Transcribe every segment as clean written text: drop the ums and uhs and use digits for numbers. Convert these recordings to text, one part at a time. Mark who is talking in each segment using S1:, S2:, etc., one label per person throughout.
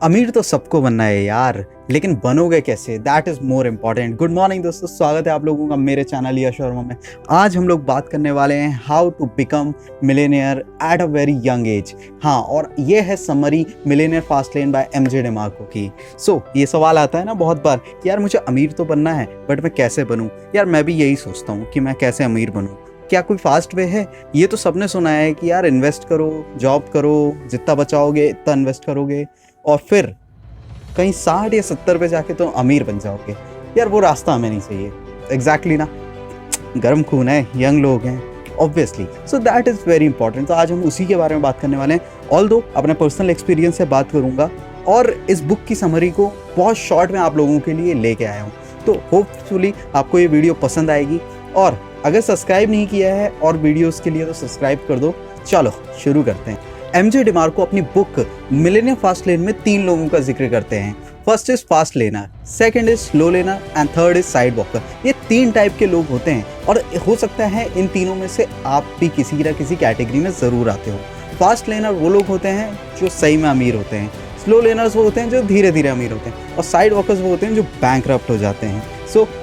S1: अमीर तो सबको बनना है यार, लेकिन बनोगे कैसे, that is more important. Good morning दोस्तों, स्वागत है आप लोगों का मेरे चैनल यश वर्मा में। आज हम लोग बात करने वाले हैं how to become millionaire at a very young age. हाँ, और ये है summary millionaire fast lane by MJ DeMarco की। ये सवाल आता है ना बहुत बार कि यार मुझे अमीर तो बनना है बट मैं कैसे बनूं। यार मैं भी यही सोचता हूँ कि मैं कैसे अमीर बनूं। क्या कोई फास्ट वे है? ये तो सबने सुना है कि यार इन्वेस्ट करो, जॉब करो, जितना बचाओगे इतना इन्वेस्ट करोगे और फिर कहीं 60 या 70 पे जाके तो अमीर बन जाओगे। यार वो रास्ता हमें नहीं चाहिए। एग्जैक्टली ना, गर्म खून है, यंग लोग हैं obviously, so that is very important. तो आज हम उसी के बारे में बात करने वाले हैं। ऑल्दो अपने पर्सनल एक्सपीरियंस से बात करूंगा और इस बुक की समरी को बहुत शॉर्ट में आप लोगों के लिए लेके आया हूँ। तो होपफुली आपको ये वीडियो पसंद आएगी, और अगर सब्सक्राइब नहीं किया है और वीडियोस के लिए तो सब्सक्राइब कर दो। चलो शुरू करते हैं। एमजे डिमार्को अपनी बुक मिलेनियर फास्ट लेन में 3 लोगों का जिक्र करते हैं। First is fast learner, second is slow learner and third is side walker. ये 3 टाइप के लोग होते हैं और हो सकता है इन तीनों में से आप भी किसी ना किसी कैटेगरी में ज़रूर आते हो। फास्ट लेनर वो लोग होते हैं जो सही में अमीर होते हैं, स्लो लेनर्स वो होते हैं जो धीरे धीरे अमीर होते हैं, और साइड वॉकर्स वो होते हैं जो बैंकरप्ट हो जाते हैं।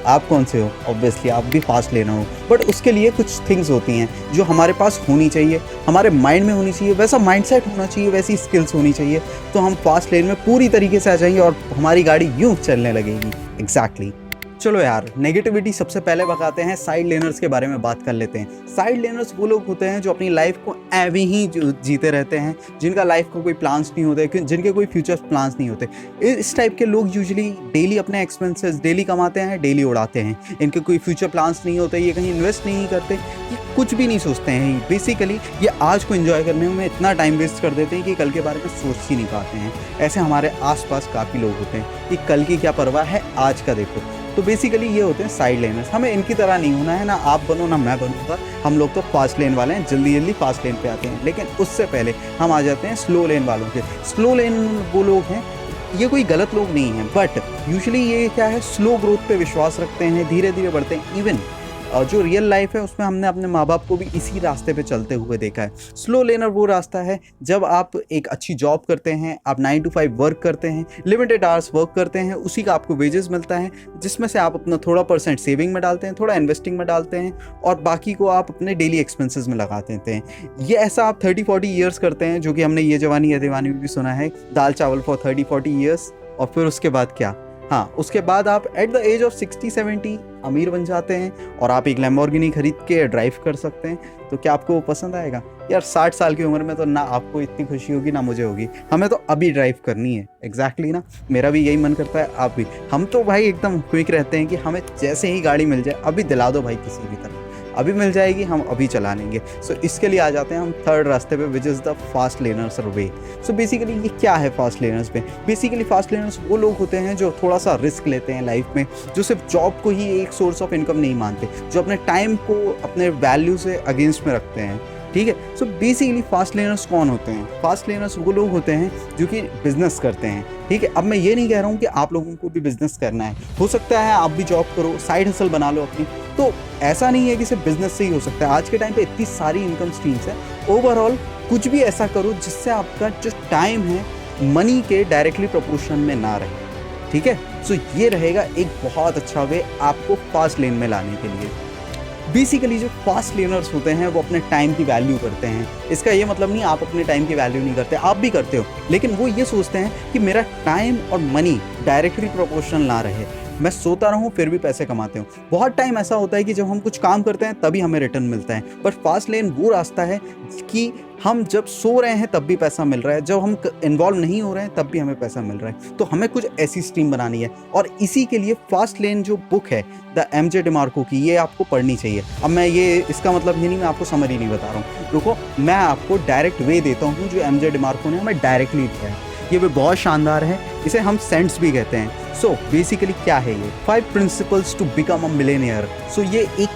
S1: आप कौन से हो? ऑब्वियसली आप भी फास्ट लेनर हो, बट उसके लिए कुछ थिंग्स होती हैं जो हमारे पास होनी चाहिए, हमारे माइंड में होनी चाहिए, वैसा माइंडसेट होना चाहिए, वैसी स्किल्स होनी चाहिए, तो हम फास्ट लेन में पूरी तरीके से आ जाएंगे और हमारी गाड़ी यूं चलने लगेगी। एग्जैक्टली। चलो यार, नेगेटिविटी सबसे पहले भगाते हैं, साइड लेनर्स के बारे में बात कर लेते हैं। साइड लेनर्स वो लोग होते हैं जो अपनी लाइफ को ऐवे ही जीते रहते हैं, जिनका लाइफ को कोई प्लान्स नहीं होते, जिनके कोई फ्यूचर प्लान्स नहीं होते। इस टाइप के लोग यूजुअली डेली अपने एक्सपेंसेस डेली कमाते हैं, डेली उड़ाते हैं। इनके कोई फ्यूचर प्लान्स नहीं होते, ये कहीं इन्वेस्ट नहीं करते, ये कुछ भी नहीं सोचते हैं। बेसिकली ये आज को एंजॉय करने में इतना टाइम वेस्ट कर देते हैं कि कल के बारे में सोच ही नहीं पाते हैं। ऐसे हमारे आसपास काफ़ी लोग होते हैं कि कल की क्या परवाह है, आज का देखो। तो बेसिकली ये होते हैं साइड लेनर्स। हमें इनकी तरह नहीं होना है, ना आप बनो ना मैं बनूंगा। हम लोग तो फास्ट लेन वाले हैं, जल्दी जल्दी फास्ट लेन पे आते हैं। लेकिन उससे पहले हम आ जाते हैं स्लो लेन वालों के। स्लो लेन वो लोग हैं, ये कोई गलत लोग नहीं हैं, बट यूजुअली ये क्या है, स्लो ग्रोथ पे विश्वास रखते हैं, धीरे धीरे बढ़ते हैं। इवन जो रियल लाइफ है उसमें हमने अपने माँ बाप को भी इसी रास्ते पे चलते हुए देखा है। स्लो लेनर वो रास्ता है जब आप एक अच्छी जॉब करते हैं, आप 9 to 5 वर्क करते हैं, लिमिटेड आवर्स वर्क करते हैं, उसी का आपको वेजेस मिलता है, जिसमें से आप अपना थोड़ा % सेविंग में डालते हैं, थोड़ा इन्वेस्टिंग में डालते हैं, और बाकी को आप अपने डेली एक्सपेंसेस में लगा देते हैं। ये ऐसा आप 30-40 ईयर्स करते हैं, जो कि हमने ये जवानी है दीवानी में भी सुना है, दाल चावल फॉर 30-40 ईयर्स। और फिर उसके बाद क्या? हाँ, उसके बाद आप एट द एज ऑफ 60-70 अमीर बन जाते हैं और आप एक लैम्बोर्गिनी खरीद के ड्राइव कर सकते हैं। तो क्या आपको वो पसंद आएगा? यार 60 साल की उम्र में तो ना आपको इतनी खुशी होगी ना मुझे होगी। हमें तो अभी ड्राइव करनी है। एग्जैक्टली ना, मेरा भी यही मन करता है, आप भी। हम तो भाई एकदम क्विक रहते हैं कि हमें जैसे ही गाड़ी मिल जाए अभी दिला दो भाई, किसी भी तरह अभी मिल जाएगी, हम अभी चला लेंगे। इसके लिए आ जाते हैं हम थर्ड रास्ते पे, which is the fast learners way. Basically ये क्या है फास्ट लेनर्स पे? बेसिकली फास्ट लेनर्स वो लोग होते हैं जो थोड़ा सा रिस्क लेते हैं लाइफ में, जो सिर्फ जॉब को ही एक सोर्स ऑफ इनकम नहीं मानते, जो अपने टाइम को अपने वैल्यू से अगेंस्ट में रखते हैं। ठीक है, बेसिकली फास्ट लेनर्स कौन होते हैं? फास्ट लेनर्स वो लोग होते हैं जो कि बिजनेस करते हैं। ठीक है, अब मैं ये नहीं कह रहा हूँ कि आप लोगों को भी बिजनेस करना है, हो सकता है आप भी जॉब करो, साइड हसल बना लो अपनी। तो ऐसा नहीं है कि सिर्फ बिजनेस से ही हो सकता है। आज के टाइम पे इतनी सारी इनकम स्ट्रीम्स है। ओवरऑल कुछ भी ऐसा करो जिससे आपका जो टाइम है मनी के डायरेक्टली प्रोपोर्शन में ना रहे। ठीक है, ये रहेगा एक बहुत अच्छा वे आपको फास्ट लेन में लाने के लिए। बेसिकली जो फास्ट लेनर्स होते हैं वो अपने टाइम की वैल्यू करते हैं। इसका ये मतलब नहीं आप अपने टाइम की वैल्यू नहीं करते, आप भी करते हो, लेकिन वो ये सोचते हैं कि मेरा टाइम और मनी डायरेक्टली प्रोपोर्शनल ना रहे, मैं सोता रहूं फिर भी पैसे कमाते हूँ। बहुत टाइम ऐसा होता है कि जब हम कुछ काम करते हैं तभी हमें रिटर्न मिलता है, बट फास्ट लेन वो रास्ता है कि हम जब सो रहे हैं तब भी पैसा मिल रहा है, जब हम इन्वॉल्व नहीं हो रहे हैं तब भी हमें पैसा मिल रहा है। तो हमें कुछ ऐसी स्ट्रीम बनानी है, और इसी के लिए फास्ट लेन जो बुक है द एमजे डिमार्को की, ये आपको पढ़नी चाहिए। अब मैं ये इसका मतलब ये नहीं, मैं आपको समरी नहीं बता रहा हूँ, रुको, मैं आपको डायरेक्ट वे देता हूँ जो एमजे डिमार्को ने हमें डायरेक्टली दिया है। ये भी बहुत शानदार है, इसे हम सेंट्स भी कहते हैं। बेसिकली क्या है ये? 5 principles to become a millionaire. ये एक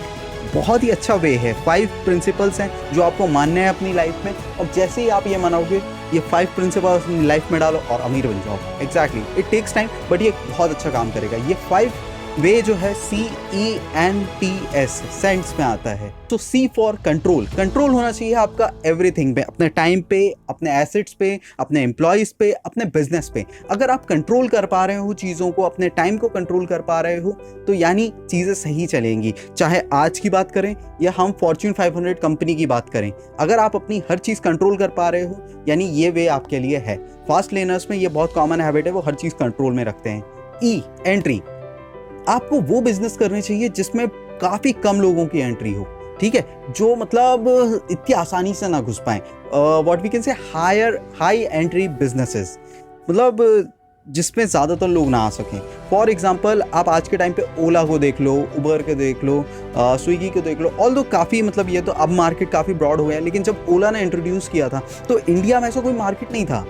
S1: बहुत ही अच्छा वे है। 5 प्रिंसिपल्स हैं जो आपको मानने हैं अपनी लाइफ में, और जैसे ही आप ये मनाओगे, ये 5 प्रिंसिपल्स अपनी लाइफ में डालो और अमीर बन जाओ। Exactly, it takes time, but ये बहुत अच्छा काम करेगा। ये 5 वे जो है CENTS सेंट्स में आता है। तो C फॉर कंट्रोल। कंट्रोल होना चाहिए आपका एवरीथिंग पे, अपने टाइम पे, अपने एसेट्स पे, अपने एम्प्लॉयज पे, अपने बिजनेस पे। अगर आप कंट्रोल कर पा रहे हो चीज़ों को, अपने टाइम को कंट्रोल कर पा रहे हो, तो यानी चीज़ें सही चलेंगी। चाहे आज की बात करें या हम फॉर्च्यून 500 कंपनी की बात करें, अगर आप अपनी हर चीज़ कंट्रोल कर पा रहे हो, यानी ये वे आपके लिए है। फास्ट लर्नर्स में ये बहुत कॉमन हैबिट है, वो हर चीज़ कंट्रोल में रखते हैं। E entry. आपको वो बिजनेस करने चाहिए जिसमें काफ़ी कम लोगों की एंट्री हो, ठीक है, जो मतलब इतनी आसानी से ना घुस पाए। What we can say high entry businesses, मतलब जिसमें ज़्यादातर लोग ना आ सकें। फॉर एग्जांपल आप आज के टाइम पे ओला को देख लो, उबर को देख लो, स्विगी को देख लो। ऑल्दो काफ़ी मतलब ये तो अब मार्केट काफ़ी ब्रॉड हो गया है, लेकिन जब ओला ने इंट्रोड्यूस किया था तो इंडिया में ऐसा कोई मार्केट नहीं था,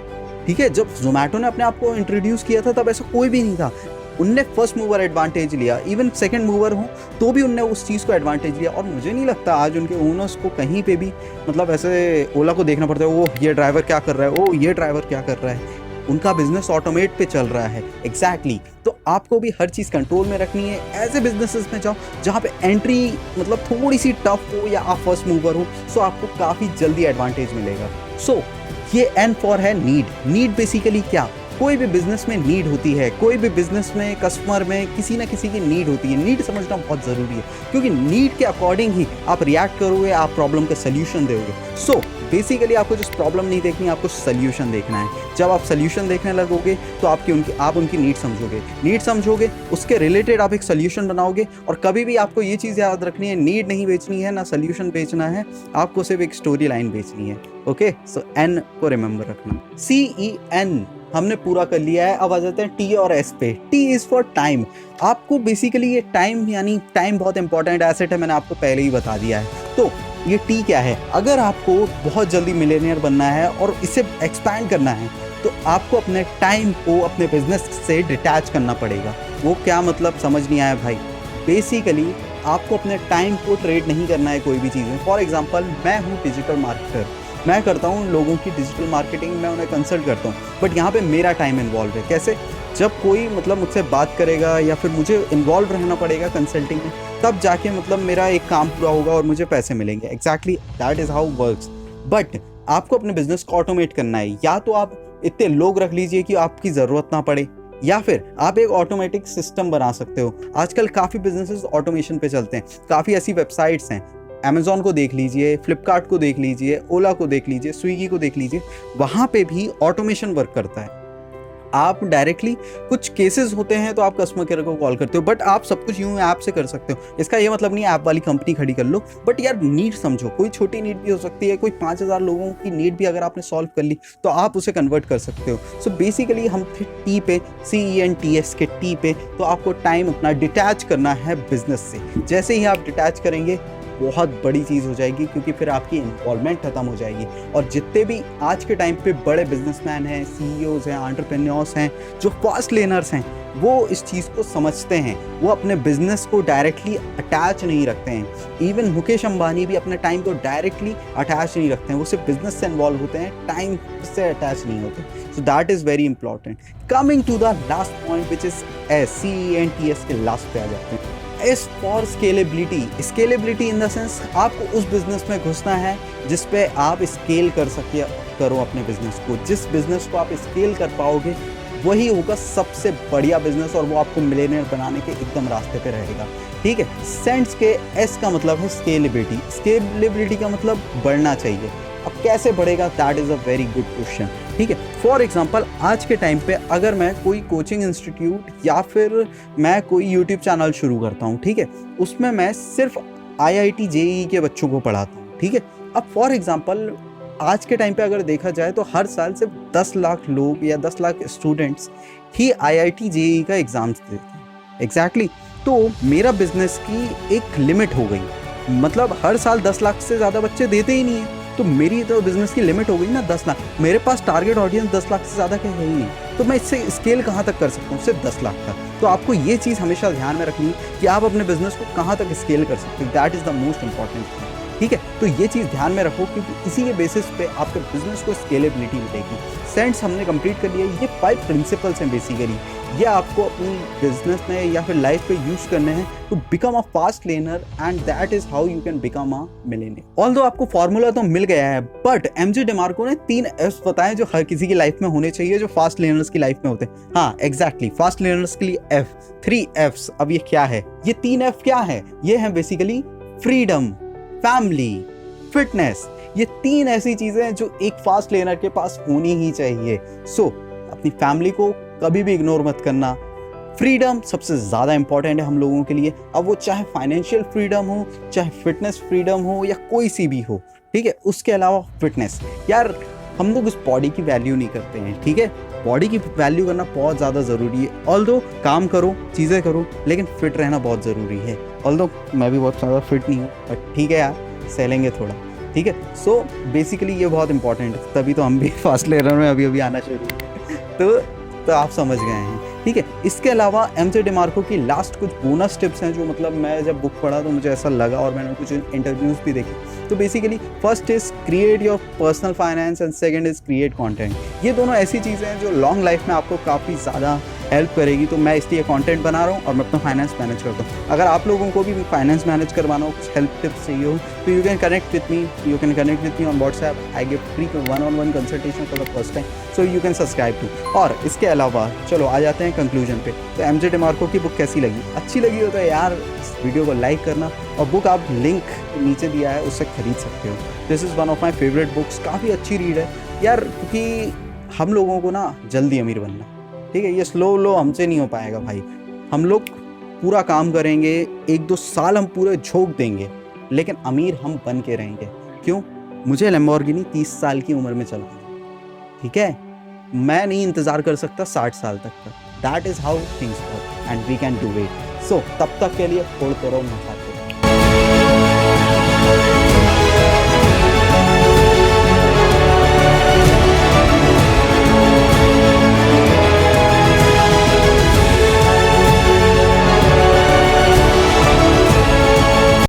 S1: ठीक है। जब जोमेटो ने अपने आप को इंट्रोड्यूस किया था तब ऐसा कोई भी नहीं था। उनने फर्स्ट मूवर एडवांटेज लिया, इवन सेकंड मूवर हो तो भी उनने उस चीज़ को एडवांटेज लिया। और मुझे नहीं लगता आज उनके ओनर्स को कहीं पे भी मतलब ऐसे ओला को देखना पड़ता है, वो ये ड्राइवर क्या कर रहा है, ओ ये ड्राइवर क्या कर रहा है। उनका बिजनेस ऑटोमेट पे चल रहा है। एग्जैक्टली तो आपको भी हर चीज़ कंट्रोल में रखनी है। ऐसे बिजनेसेस में जाओ जहाँ पे एंट्री मतलब थोड़ी सी टफ हो या आप फर्स्ट मूवर हो, सो आपको काफ़ी जल्दी एडवांटेज मिलेगा। सो ये N फॉर है नीड। नीड बेसिकली क्या, कोई भी बिजनेस में नीड होती है, कोई भी बिजनेस में कस्टमर में किसी ना किसी की नीड होती है। नीड समझना बहुत ज़रूरी है, क्योंकि नीड के अकॉर्डिंग ही आप रिएक्ट करोगे, आप प्रॉब्लम का सल्यूशन दोगे। सो बेसिकली आपको जिस प्रॉब्लम नहीं देखनी, आपको सल्यूशन देखना है। जब आप सल्यूशन देखने लगोगे तो आप उनकी नीड समझोगे, उसके रिलेटेड आप एक सल्यूशन बनाओगे। और कभी भी आपको ये चीज़ याद रखनी है, नीड नहीं बेचनी है, ना सल्यूशन बेचना है, आपको सिर्फ एक स्टोरी लाइन बेचनी है। ओके, सो N को रिमेंबर रखना। CEN हमने पूरा कर लिया है। अब आ जाते हैं T और S पे। T is for time. आपको बेसिकली ये टाइम, यानी टाइम बहुत इंपॉर्टेंट एसेट है, मैंने आपको पहले ही बता दिया है। तो ये T क्या है, अगर आपको बहुत जल्दी मिलेनियर बनना है और इसे एक्सपैंड करना है तो आपको अपने टाइम को अपने बिजनेस से डिटैच करना पड़ेगा। वो क्या मतलब समझ नहीं आया भाई। बेसिकली आपको अपने टाइम को ट्रेड नहीं करना है कोई भी चीज़ में। फॉर एग्जांपल मैं हूँ डिजिटल मार्केटर, मैं करता हूँ लोगों की डिजिटल मार्केटिंग, मैं उन्हें कंसल्ट करता हूँ, बट यहाँ पे मेरा टाइम इन्वॉल्व है। कैसे, जब कोई मतलब मुझसे बात करेगा या फिर मुझे इन्वॉल्व रहना पड़ेगा कंसल्टिंग में, तब जाके मतलब मेरा एक काम पूरा होगा और मुझे पैसे मिलेंगे। Exactly that is how works. But आपको अपने बिजनेस को ऑटोमेट करना है। या तो आप इतने लोग रख लीजिए कि आपकी ज़रूरत ना पड़े, या फिर आप एक ऑटोमेटिक सिस्टम बना सकते हो। आजकल काफ़ी बिजनेसेस ऑटोमेशन पे चलते हैं, काफ़ी ऐसी वेबसाइट्स हैं। अमेज़ॉन को देख लीजिए, फ्लिपकार्ट को देख लीजिए, ओला को देख लीजिए, स्विगी को देख लीजिए, वहाँ पे भी ऑटोमेशन वर्क करता है। आप डायरेक्टली कुछ केसेस होते हैं तो आप कस्टमर केयर को कॉल करते हो, बट आप सब कुछ यूं ऐप से कर सकते हो। इसका ये मतलब नहीं ऐप वाली कंपनी खड़ी कर लो, बट यार नीड समझो। कोई छोटी नीड भी हो सकती है, कोई 5000 लोगों की नीड भी अगर आपने सॉल्व कर ली तो आप उसे कन्वर्ट कर सकते हो। सो बेसिकली हम थे टी पे, CENTS के टी पे। तो आपको टाइम अपना डिटैच करना है बिजनेस से। जैसे ही आप डिटैच करेंगे बहुत बड़ी चीज़ हो जाएगी, क्योंकि फिर आपकी इन्वॉल्वमेंट खत्म हो जाएगी। और जितने भी आज के टाइम पे बड़े बिजनेसमैन हैं, CEOs हैं, एंटरप्रेन्योर्स हैं, जो फास्ट लर्नर्स हैं, वो इस चीज़ को समझते हैं। वो अपने बिजनेस को डायरेक्टली अटैच नहीं रखते हैं। इवन मुकेश अंबानी भी अपने टाइम को डायरेक्टली अटैच नहीं रखते हैं, वो सिर्फ बिजनेस से इन्वॉल्व होते हैं, टाइम से अटैच नहीं होते। So that is very important. Coming to the last point which is CENTS के लास्ट पे आ जाते हैं। S for scalability. Scalability in the sense आपको उस बिजनेस में घुसना है जिस पे आप स्केल करो अपने बिजनेस को। जिस बिजनेस को आप स्केल कर पाओगे वही होगा सबसे बढ़िया बिजनेस, और वो आपको मिलियनेयर बनाने के एकदम रास्ते पे रहेगा। ठीक है, सेंट्स के S का मतलब है स्केलेबिलिटी। स्केलेबिलिटी का मतलब बढ़ना चाहिए। अब कैसे बढ़ेगा, that is a very good question. ठीक है, फॉर एग्जांपल आज के टाइम पे अगर मैं कोई कोचिंग इंस्टीट्यूट या फिर मैं कोई यूट्यूब चैनल शुरू करता हूँ, ठीक है, उसमें मैं सिर्फ IIT JEE के बच्चों को पढ़ाता हूँ। ठीक है, अब फॉर एग्जांपल आज के टाइम पे अगर देखा जाए तो हर साल सिर्फ 10 लाख लोग या 10 लाख स्टूडेंट्स ही IIT JEE का एग्ज़ाम देते हैं। एग्जैक्टली तो मेरा बिजनेस की एक लिमिट हो गई, मतलब हर साल 10 लाख से ज़्यादा बच्चे देते ही नहीं है, तो मेरी तो बिजनेस की लिमिट हो गई ना 10 लाख। मेरे पास टारगेट ऑडियंस 10 लाख से ज़्यादा का है ही नहीं, तो मैं इससे स्केल कहाँ तक कर सकता हूँ, सिर्फ 10 लाख तक। तो आपको ये चीज़ हमेशा ध्यान में रखनी है कि आप अपने बिजनेस को कहाँ तक स्केल कर सकते हो। That is the most important thing. ठीक है, तो ये चीज़ ध्यान में रखो क्योंकि इसी के बेसिस पे आपके बिजनेस को स्केलेबिलिटी मिलेगी। सेंट्स हमने कंप्लीट कर लिया। ये 5 प्रिंसिपल्स हैं बेसिकली, ये आपको अपनी बिजनेस में या फिर लाइफ पे यूज करने हैं to become a fast learner and that is how you can become a millionaire. Although आपको फॉर्मूला तो मिल गया है, बट एमजे डिमार्को ने 3 एफ्स बताए जो हर किसी की लाइफ में होने चाहिए, जो फास्ट लर्नर्स की लाइफ में होते हैं। हाँ एग्जैक्टली, फास्ट लर्नर्स के लिए एफ, 3 एफ्स। अब ये क्या है? ये 3 एफ क्या है? ये है बेसिकली फ्रीडम, फैमिली, फिटनेस। ये 3 ऐसी चीजें हैं जो एक फास्ट लर्नर के पास होनी ही चाहिए। सो अपनी फैमिली को कभी भी इग्नोर मत करना। फ्रीडम सबसे ज़्यादा इंपॉर्टेंट है हम लोगों के लिए, अब वो चाहे फाइनेंशियल फ्रीडम हो, चाहे फिटनेस फ्रीडम हो या कोई सी भी हो, ठीक है। उसके अलावा फिटनेस, यार हम लोग उस बॉडी की वैल्यू नहीं करते हैं, ठीक है। बॉडी की वैल्यू करना बहुत ज़्यादा ज़रूरी है। ऑल्दो काम करो, चीज़ें करो, लेकिन फिट रहना बहुत ज़रूरी है। ऑल्दो मैं भी बहुत ज़्यादा फिट नहीं हूँ, बट ठीक है यार, सह लेंगे थोड़ा, ठीक है। सो बेसिकली ये बहुत इंपॉर्टेंट है, तभी तो हम भी फास्ट लर्नर में अभी अभी आना शुरू हुए। तो आप समझ गए हैं, ठीक है। इसके अलावा एमजे डिमार्को की लास्ट कुछ बोनस टिप्स हैं जो मतलब मैं जब बुक पढ़ा तो मुझे ऐसा लगा और मैंने कुछ इंटरव्यूज भी देखे। तो basically first is create your personal finance and second is create content. ये दोनों ऐसी चीज़ें हैं जो लॉन्ग लाइफ में आपको काफ़ी ज़्यादा हेल्प करेगी। तो मैं इसलिए कंटेंट बना रहा हूँ और मैं अपना फाइनेंस मैनेज करता हूँ। अगर आप लोगों को भी फाइनेंस मैनेज करवाना हो, कुछ हेल्प टिप्स चाहिए हो, तो you can connect with me on WhatsApp. I give free 1-on-1 consultation for the first time, so you can subscribe to. और इसके अलावा चलो आ जाते हैं कंक्लूजन पे। तो एमजे डिमार्को की बुक कैसी लगी? अच्छी लगी हो तो यार इस वीडियो को लाइक करना, और बुक आप लिंक नीचे दिया है उससे खरीद सकते हो। This is one of my favourite books, काफ़ी अच्छी रीड है यार, क्योंकि हम लोगों को ना जल्दी अमीर बनना, ठीक है। ये स्लो हमसे नहीं हो पाएगा भाई। हम लोग पूरा काम करेंगे, 1-2 साल हम पूरे झोंक देंगे, लेकिन अमीर हम बन के रहेंगे। क्यों? मुझे लैम्बोर्गिनी 30 साल की उम्र में चलाना, ठीक है। मैं नहीं इंतज़ार कर सकता 60 साल तक का। That is how things work and we can do it. So तब तक के लिए फोड़ते रहो, मचाते रहो।